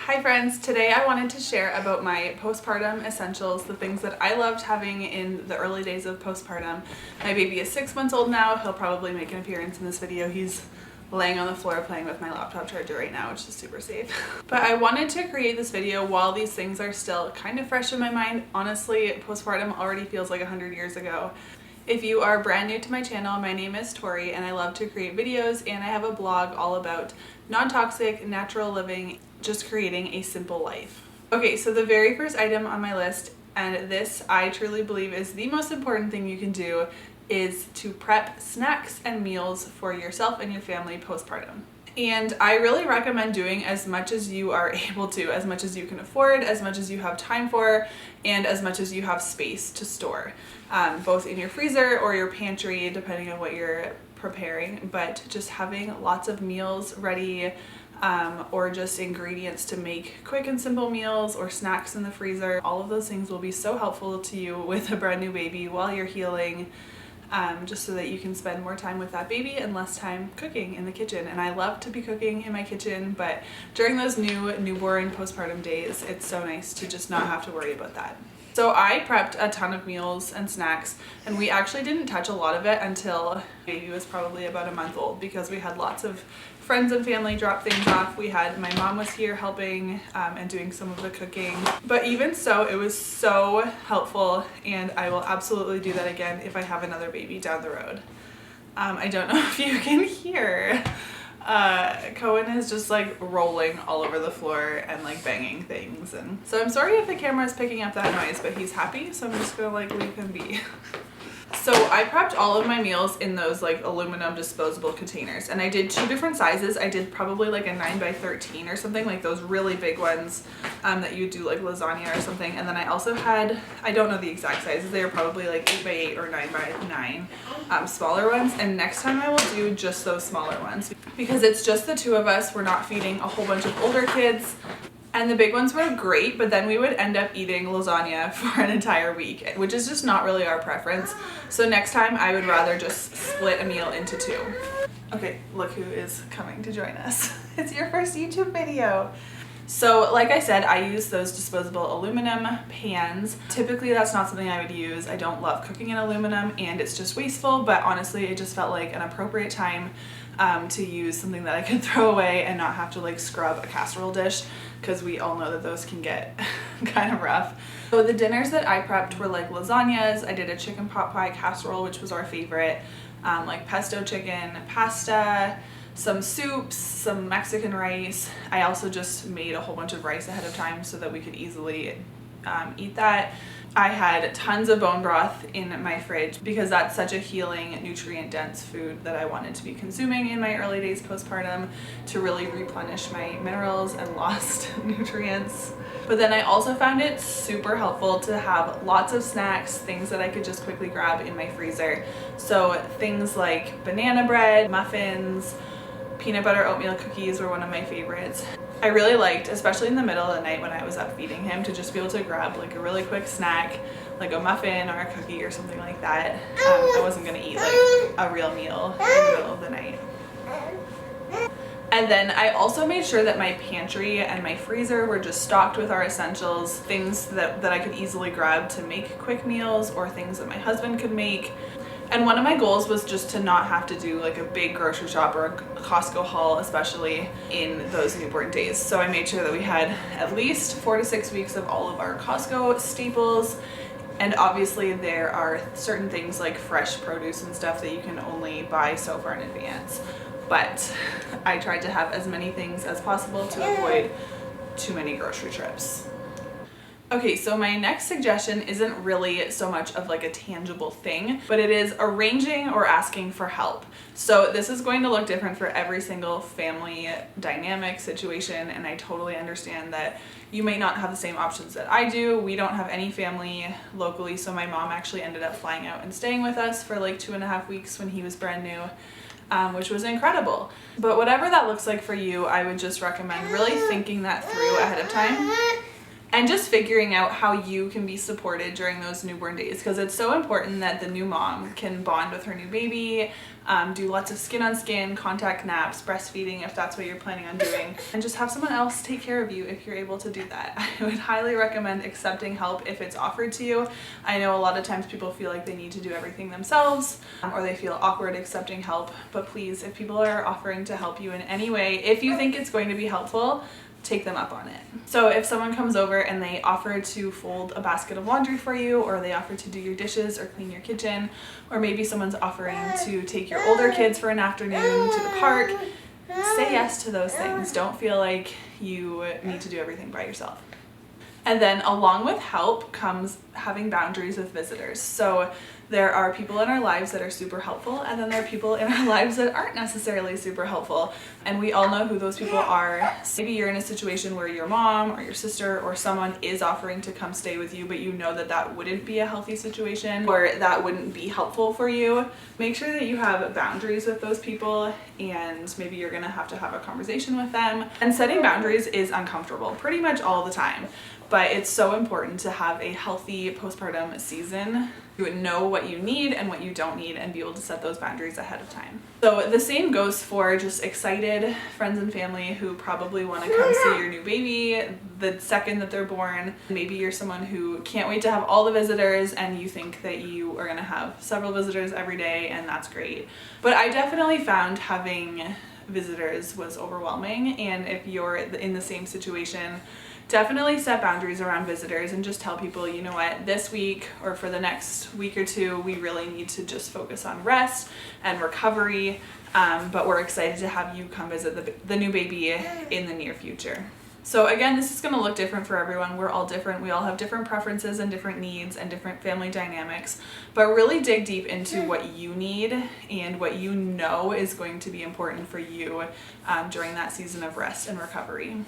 Hi friends, today I wanted to share about my postpartum essentials, the things that I loved having in the early days of postpartum. My baby is 6 months old now. He'll probably make an appearance in this video. He's laying on the floor playing with my laptop charger right now, which is super safe. But I wanted to create this video while these things are still kind of fresh in my mind. Honestly, postpartum already feels like 100 years ago. If you are brand new to my channel, my name is Tori and I love to create videos, and I have a blog all about non-toxic, natural living, just creating a simple life. Okay, so the very first item on my list, and this I truly believe is the most important thing you can do, is to prep snacks and meals for yourself and your family postpartum. And I really recommend doing as much as you are able to, as much as you can afford, as much as you have time for, and as much as you have space to store, both in your freezer or your pantry, depending on what you're preparing. But just having lots of meals ready, or just ingredients to make quick and simple meals or snacks in the freezer, all of those things will be so helpful to you with a brand new baby while you're healing. Just so that you can spend more time with that baby and less time cooking in the kitchen. And I love to be cooking in my kitchen, but during those newborn postpartum days, it's so nice to just not have to worry about that. So I prepped a ton of meals and snacks, and we actually didn't touch a lot of it until baby was probably about a month old, because we had lots of friends and family drop things off. My mom was here helping and doing some of the cooking. But even so, it was so helpful, and I will absolutely do that again if I have another baby down the road. I don't know if you can hear. Cohen is just like rolling all over the floor and like banging things, and so I'm sorry if the camera is picking up that noise, but he's happy, so I'm just gonna like leave him be. So I prepped all of my meals in those like aluminum disposable containers, and I did two different sizes. I did probably like a 9x13 or something, like those really big ones that you do like lasagna or something. And then I also had, I don't know the exact sizes, they were probably like 8x8 or 9x9 smaller ones. And next time I will do just those smaller ones, because it's just the two of us. We're not feeding a whole bunch of older kids. And the big ones were great, but then we would end up eating lasagna for an entire week, which is just not really our preference. So next time I would rather just split a meal into two. Okay, look who is coming to join us. It's your first YouTube video. So like I said, I use those disposable aluminum pans. Typically that's not something I would use. I don't love cooking in aluminum and it's just wasteful, but honestly it just felt like an appropriate time to use something that I could throw away and not have to like scrub a casserole dish, because we all know that those can get kind of rough. So the dinners that I prepped were like lasagnas. I did a chicken pot pie casserole, which was our favorite, like pesto chicken, pasta, some soups, some Mexican rice. I also just made a whole bunch of rice ahead of time so that we could easily eat that. I had tons of bone broth in my fridge because that's such a healing, nutrient-dense food that I wanted to be consuming in my early days postpartum to really replenish my minerals and lost nutrients. But then I also found it super helpful to have lots of snacks, things that I could just quickly grab in my freezer. So things like banana bread, muffins, peanut butter oatmeal cookies were one of my favorites. I really liked, especially in the middle of the night when I was up feeding him, to just be able to grab like a really quick snack, like a muffin or a cookie or something like that. I wasn't gonna eat like a real meal in the middle of the night. And then I also made sure that my pantry and my freezer were just stocked with our essentials, things that I could easily grab to make quick meals, or things that my husband could make. And one of my goals was just to not have to do like a big grocery shop or a Costco haul, especially in those newborn days. So I made sure that we had at least 4 to 6 weeks of all of our Costco staples. And obviously there are certain things like fresh produce and stuff that you can only buy so far in advance. But I tried to have as many things as possible to avoid too many grocery trips. Okay, so my next suggestion isn't really so much of like a tangible thing, but it is arranging or asking for help. So this is going to look different for every single family dynamic situation, and I totally understand that you may not have the same options that I do. We don't have any family locally, so my mom actually ended up flying out and staying with us for like 2.5 weeks when he was brand new. Which was incredible. But whatever that looks like for you, I would just recommend really thinking that through ahead of time and just figuring out how you can be supported during those newborn days, because it's so important that the new mom can bond with her new baby, do lots of skin on skin, contact naps, breastfeeding if that's what you're planning on doing, and just have someone else take care of you if you're able to do that. I would highly recommend accepting help if it's offered to you. I know a lot of times people feel like they need to do everything themselves, or they feel awkward accepting help, but please, if people are offering to help you in any way, if you think it's going to be helpful, take them up on it. So if someone comes over and they offer to fold a basket of laundry for you, or they offer to do your dishes or clean your kitchen, or maybe someone's offering to take your older kids for an afternoon to the park, say yes to those things. Don't feel like you need to do everything by yourself. And then along with help comes having boundaries with visitors. So there are people in our lives that are super helpful, and then there are people in our lives that aren't necessarily super helpful. And we all know who those people are. Maybe you're in a situation where your mom or your sister or someone is offering to come stay with you, but you know that that wouldn't be a healthy situation, or that wouldn't be helpful for you. Make sure that you have boundaries with those people, and maybe you're gonna have to have a conversation with them. And setting boundaries is uncomfortable pretty much all the time, but it's so important to have a healthy postpartum season. You would know what you need and what you don't need and be able to set those boundaries ahead of time. So the same goes for just excited friends and family who probably want to come see your new baby the second that they're born. Maybe you're someone who can't wait to have all the visitors, and you think that you are going to have several visitors every day, and that's great. But I definitely found having visitors was overwhelming, and if you're in the same situation, definitely set boundaries around visitors and just tell people, you know what, this week or for the next week or two, we really need to just focus on rest and recovery, but we're excited to have you come visit the new baby in the near future. So again, this is going to look different for everyone. We're all different. We all have different preferences and different needs and different family dynamics, but really dig deep into what you need and what you know is going to be important for you during that season of rest and recovery.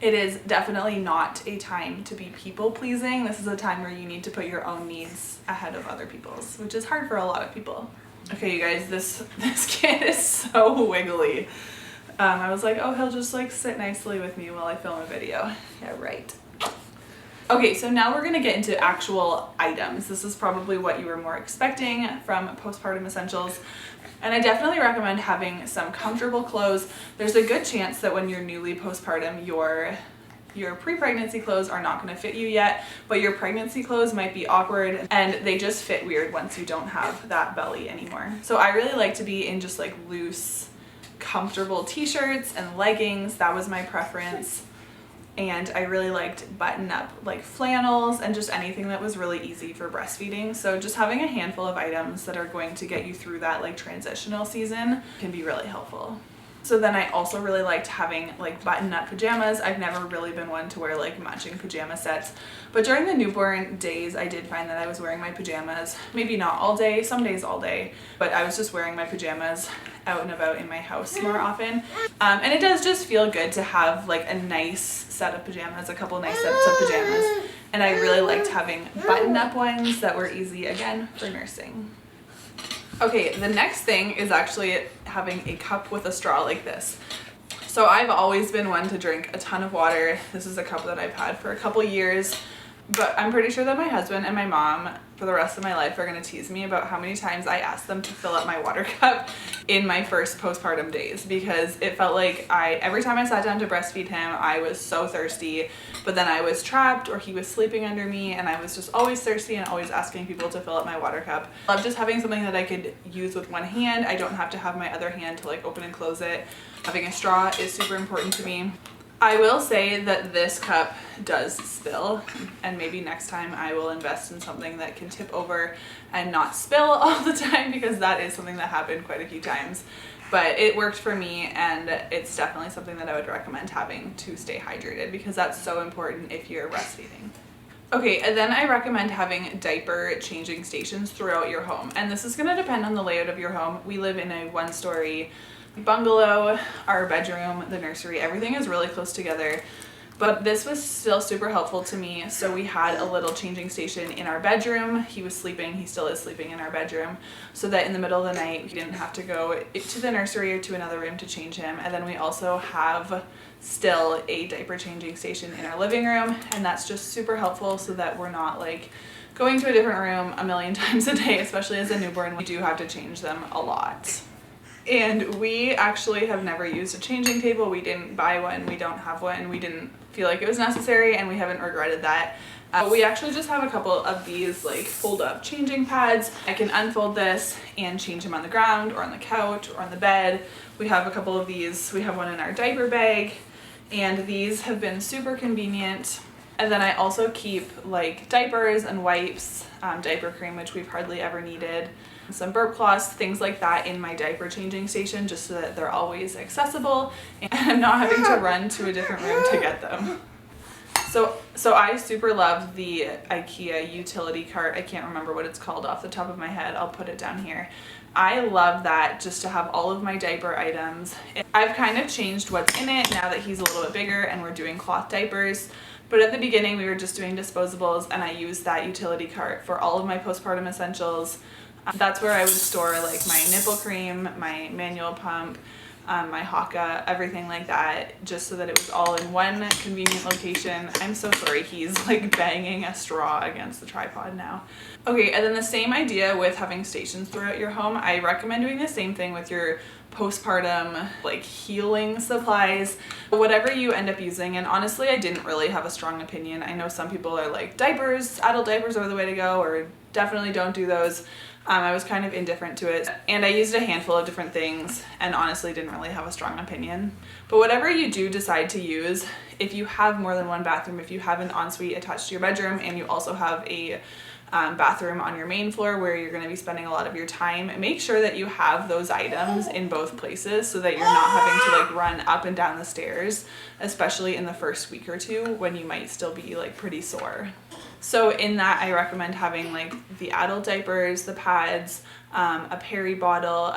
It is definitely not a time to be people pleasing. This is a time where you need to put your own needs ahead of other people's, which is hard for a lot of people. Okay, you guys, this kid is so wiggly. I was like, oh, he'll just like sit nicely with me while I film a video. Yeah, right. Okay, so now we're gonna get into actual items. This is probably what you were more expecting from postpartum essentials. And I definitely recommend having some comfortable clothes. There's a good chance that when you're newly postpartum, your pre-pregnancy clothes are not going to fit you yet, but your pregnancy clothes might be awkward and they just fit weird once you don't have that belly anymore. So I really like to be in just like loose, comfortable t-shirts and leggings. That was my preference. And I really liked button up like flannels and just anything that was really easy for breastfeeding. So just having a handful of items that are going to get you through that like transitional season can be really helpful. So then I also really liked having like button up pajamas. I've never really been one to wear like matching pajama sets, but during the newborn days I did find that I was wearing my pajamas, maybe not all day, some days all day, but I was just wearing my pajamas out and about in my house more often. And it does just feel good to have like a nice set of pajamas, a couple nice sets of pajamas. And I really liked having button up ones that were easy again for nursing. Okay, the next thing is actually having a cup with a straw like this. So I've always been one to drink a ton of water. This is a cup that I've had for a couple years, but I'm pretty sure that my husband and my mom for the rest of my life are gonna tease me about how many times I asked them to fill up my water cup in my first postpartum days, because it felt like every time I sat down to breastfeed him, I was so thirsty, but then I was trapped or he was sleeping under me and I was just always thirsty and always asking people to fill up my water cup. I love just having something that I could use with one hand. I don't have to have my other hand to like open and close it. Having a straw is super important to me. I will say that this cup does spill, and maybe next time I will invest in something that can tip over and not spill all the time, because that is something that happened quite a few times. But it worked for me, and it's definitely something that I would recommend having to stay hydrated, because that's so important if you're breastfeeding. Okay, and then I recommend having diaper changing stations throughout your home. And this is gonna depend on the layout of your home. We live in a one-story bungalow. Our bedroom, the nursery, everything is really close together. But this was still super helpful to me. So we had a little changing station in our bedroom. He was sleeping, he still is sleeping in our bedroom, so that in the middle of the night he didn't have to go to the nursery or to another room to change him. And then we also have still a diaper changing station in our living room, and that's just super helpful so that we're not like going to a different room a million times a day, especially as a newborn. We do have to change them a lot. And we actually have never used a changing table. We didn't buy one, we don't have one, we didn't feel like it was necessary, and we haven't regretted that. We actually just have a couple of these like fold up changing pads. I can unfold this and change him on the ground or on the couch or on the bed. We have a couple of these. We have one in our diaper bag, and these have been super convenient. And then I also keep like diapers and wipes, diaper cream, which we've hardly ever needed, some burp cloths, things like that in my diaper changing station, just so that they're always accessible and I'm not having to run to a different room to get them. So I super love the IKEA utility cart. I can't remember what it's called off the top of my head. I'll put it down here. I love that, just to have all of my diaper items. I've kind of changed what's in it now that he's a little bit bigger and we're doing cloth diapers. But at the beginning we were just doing disposables, and I used that utility cart for all of my postpartum essentials. That's where I would store like my nipple cream, my manual pump, my Haka, everything like that, just so that it was all in one convenient location. I'm so sorry, he's like banging a straw against the tripod now. Okay, and then the same idea with having stations throughout your home. I recommend doing the same thing with your postpartum like healing supplies, whatever you end up using. And honestly, I didn't really have a strong opinion. I know some people are like, diapers, adult diapers are the way to go, or definitely don't do those. I was kind of indifferent to it, and I used a handful of different things and honestly didn't really have a strong opinion. But whatever you do decide to use, if you have more than one bathroom, if you have an ensuite attached to your bedroom and you also have a bathroom on your main floor where you're going to be spending a lot of your time, make sure that you have those items in both places so that you're not having to like run up and down the stairs, especially in the first week or two when you might still be like pretty sore. So in that, I recommend having like the adult diapers, the pads, a peri bottle,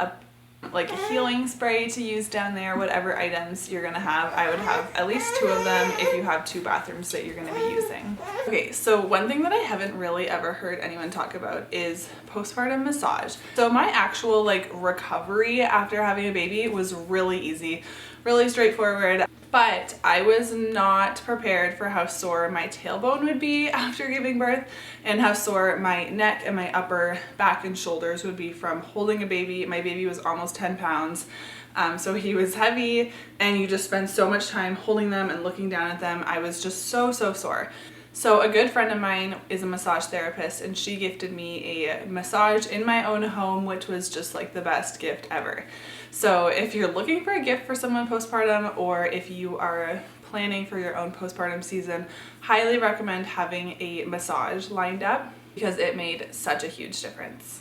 like a healing spray to use down there, whatever items you're gonna have. I would have at least 2 of them if you have 2 bathrooms that you're gonna be using. Okay, so one thing that I haven't really ever heard anyone talk about is postpartum massage. So my actual like recovery after having a baby was really easy, really straightforward. But I was not prepared for how sore my tailbone would be after giving birth, and how sore my neck and my upper back and shoulders would be from holding a baby. My baby was almost 10 pounds, so he was heavy, and you just spend so much time holding them and looking down at them. I was just so sore. So a good friend of mine is a massage therapist, and she gifted me a massage in my own home, which was just like the best gift ever. So if you're looking for a gift for someone postpartum, or if you are planning for your own postpartum season, highly recommend having a massage lined up because it made such a huge difference.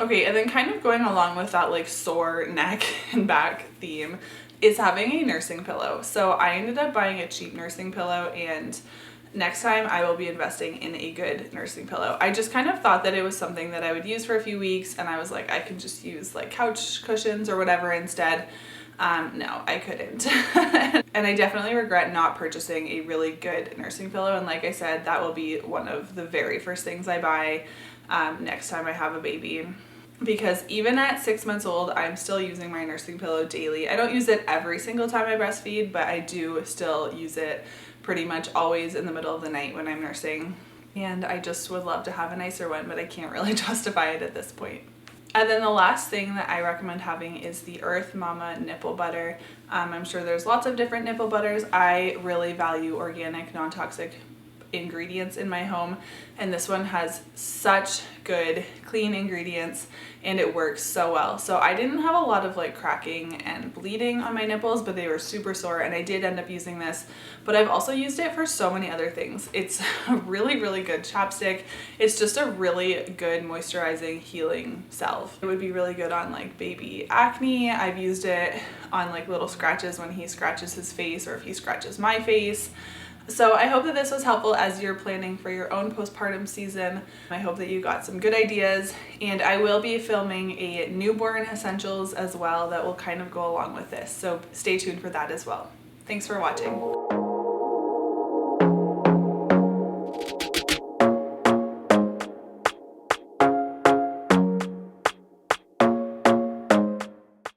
Okay, and then kind of going along with that like sore neck and back theme is having a nursing pillow. So I ended up buying a cheap nursing pillow, and next time I will be investing in a good nursing pillow. I just kind of thought that it was something that I would use for a few weeks, and I was like, I could just use like couch cushions or whatever instead. No, I couldn't. And I definitely regret not purchasing a really good nursing pillow. And like I said, that will be one of the very first things I buy next time I have a baby. Because even at 6 months old, I'm still using my nursing pillow daily. I don't use it every single time I breastfeed, but I do still use it pretty much always in the middle of the night when I'm nursing. And I just would love to have a nicer one, but I can't really justify it at this point. And then the last thing that I recommend having is the Earth Mama nipple butter. I'm sure there's lots of different nipple butters. I really value organic, non-toxic ingredients in my home, and this one has such good clean ingredients and it works so well. So I didn't have a lot of like cracking and bleeding on my nipples, but they were super sore, and I did end up using this. But I've also used it for so many other things. It's a really good chapstick. It's just a really good moisturizing healing salve. It would be really good on like baby acne. I've used it on like little scratches when he scratches his face or if he scratches my face. So I hope that this was helpful as you're planning for your own postpartum season. I hope that you got some good ideas, and I will be filming a newborn essentials as well that will kind of go along with this. So stay tuned for that as well. Thanks for watching.